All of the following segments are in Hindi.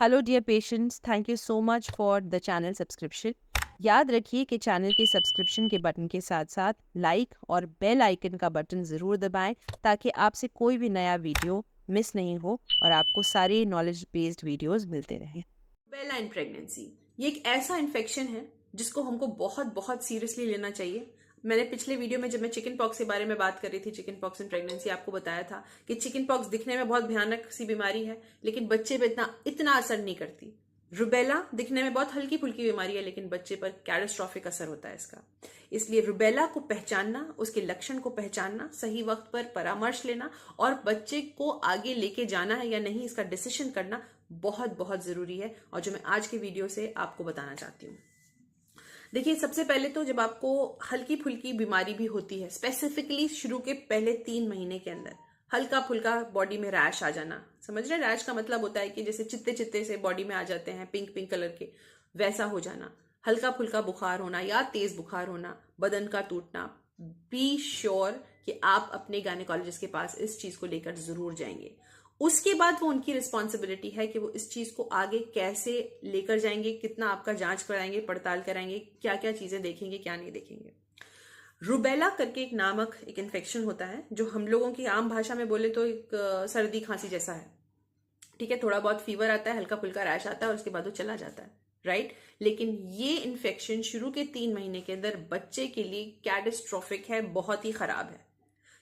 Hello dear patients, thank you so much for the channel subscription. याद रखिए कि चैनल के सब्सक्रिप्शन के बटन के साथ साथ लाइक और बेल आइकन का बटन ज़रूर दबाएं ताकि आपसे कोई भी नया वीडियो मिस नहीं हो और आपको सारे नॉलेज बेस्ड वीडियोस मिलते रहें। रूबेला इन प्रेगनेंसी ये एक ऐसा इन्फेक्शन है जिसको हमको बहुत बहुत सीरियसली लेना चाहिए। मैंने पिछले वीडियो में जब मैं चिकन पॉक्स के बारे में बात कर रही थी, चिकन पॉक्स इन प्रेगनेंसी, आपको बताया था कि चिकन पॉक्स दिखने में बहुत भयानक सी बीमारी है लेकिन बच्चे पे इतना इतना असर नहीं करती। रुबेला दिखने में बहुत हल्की फुल्की बीमारी है लेकिन बच्चे पर कैटास्ट्रॉफिक असर होता है इसका। इसलिए रुबेला को पहचानना, उसके लक्षण को पहचानना, सही वक्त पर परामर्श लेना और बच्चे को आगे लेके जाना है या नहीं इसका डिसीजन करना बहुत बहुत जरूरी है, और जो मैं आज के वीडियो से आपको बताना चाहती हूँ। देखिए, सबसे पहले तो जब आपको हल्की फुल्की बीमारी भी होती है, स्पेसिफिकली शुरू के पहले 3 महीने के अंदर हल्का फुल्का बॉडी में रैश आ जाना, समझ रहे? रैश का मतलब होता है कि जैसे चित्ते चित्ते से बॉडी में आ जाते हैं, पिंक पिंक कलर के, वैसा हो जाना, हल्का फुल्का बुखार होना या तेज बुखार होना, बदन का टूटना। बी श्योर कि आप अपने गायनेकोलॉजिस्ट के पास इस चीज को लेकर जरूर जाएंगे। उसके बाद वो उनकी रिस्पॉन्सिबिलिटी है कि वो इस चीज को आगे कैसे लेकर जाएंगे, कितना आपका जांच कराएंगे, पड़ताल कराएंगे, क्या क्या चीजें देखेंगे, क्या नहीं देखेंगे। रूबेला करके एक नामक एक इन्फेक्शन होता है जो हम लोगों की आम भाषा में बोले तो एक सर्दी खांसी जैसा है। ठीक है, थोड़ा बहुत फीवर आता है, हल्का फुल्का रैश आता है और उसके बाद वो चला जाता है, राइट। लेकिन ये इन्फेक्शन शुरू के 3 महीने के अंदर बच्चे के लिए कैटास्ट्रॉफिक है, बहुत ही खराब है।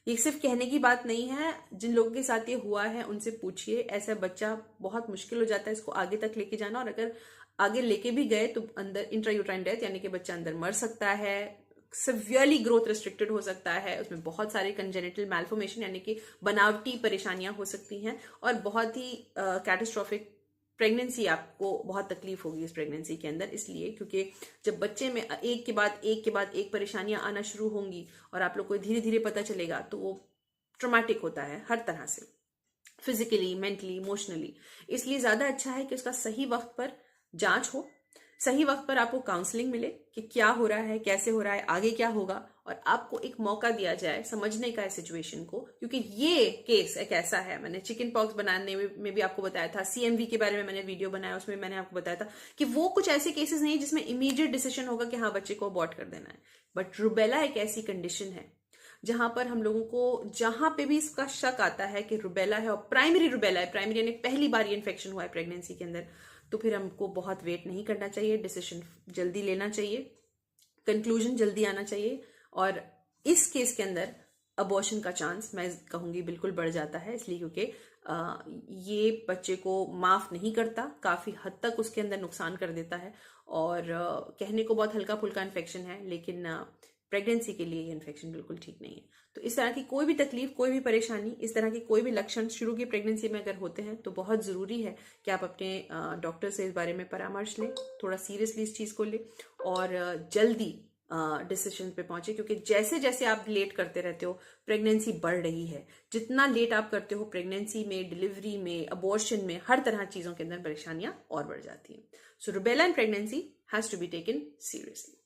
ये सिर्फ कहने की बात नहीं है, जिन लोगों के साथ ये हुआ है उनसे पूछिए। ऐसा बच्चा बहुत मुश्किल हो जाता है इसको आगे तक लेके जाना, और अगर आगे लेके भी गए तो अंदर इंट्रायूट्राइन डेथ यानी कि बच्चा अंदर मर सकता है, सिवियरली ग्रोथ रिस्ट्रिक्टेड हो सकता है, उसमें बहुत सारे कंजेनिटल मैल्फॉर्मेशन यानी कि बनावटी परेशानियां हो सकती हैं, और बहुत ही कैटास्ट्रॉफिक प्रेगनेंसी, आपको बहुत तकलीफ होगी इस प्रेगनेंसी के अंदर। इसलिए क्योंकि जब बच्चे में एक के बाद एक के बाद एक परेशानियां आना शुरू होंगी और आप लोग को धीरे धीरे पता चलेगा तो वो ट्रॉमेटिक होता है हर तरह से, फिजिकली, मेंटली, इमोशनली। इसलिए ज्यादा अच्छा है कि उसका सही वक्त पर जांच हो, सही वक्त पर आपको काउंसलिंग मिले कि क्या हो रहा है, कैसे हो रहा है, आगे क्या होगा, और आपको एक मौका दिया जाए समझने का इस सिचुएशन को। क्योंकि ये केस एक ऐसा है, मैंने चिकन पॉक्स बनाने में भी आपको बताया था, सीएमवी के बारे में मैंने वीडियो बनाया, उसमें मैंने आपको बताया था कि वो कुछ ऐसे केसेस नहीं जिसमें इमीडिएट डिसीजन होगा कि हाँ बच्चे को अबॉर्ट कर देना है। बट रुबेला एक ऐसी कंडीशन है जहां पर हम लोगों को, जहां पे भी इसका शक आता है कि रुबेला है और प्राइमरी रुबेला है, प्राइमरी यानी पहली बार ये इन्फेक्शन हुआ है प्रेगनेंसी के अंदर, तो फिर हमको बहुत वेट नहीं करना चाहिए, डिसीजन जल्दी लेना चाहिए, कंक्लूजन जल्दी आना चाहिए। और इस केस के अंदर अबॉर्शन का चांस मैं कहूंगी बिल्कुल बढ़ जाता है, इसलिए क्योंकि ये बच्चे को माफ नहीं करता, काफी हद तक उसके अंदर नुकसान कर देता है। और कहने को बहुत हल्का फुल्का इन्फेक्शन है लेकिन प्रेगनेंसी के लिए ये इन्फेक्शन बिल्कुल ठीक नहीं है। तो इस तरह की कोई भी तकलीफ, कोई भी परेशानी, इस तरह के कोई भी लक्षण शुरू की प्रेगनेंसी में अगर होते हैं तो बहुत जरूरी है कि आप अपने डॉक्टर से इस बारे में परामर्श लें, थोड़ा सीरियसली इस चीज को लें और जल्दी डिसीजन पे पहुंचे। क्योंकि जैसे जैसे आप लेट करते रहते हो प्रेगनेंसी बढ़ रही है, जितना लेट आप करते हो प्रेगनेंसी में, डिलीवरी में, अबॉर्शन में, हर तरह चीजों के अंदर परेशानियां और बढ़ जाती हैं। So rubella in pregnancy has to be taken seriously.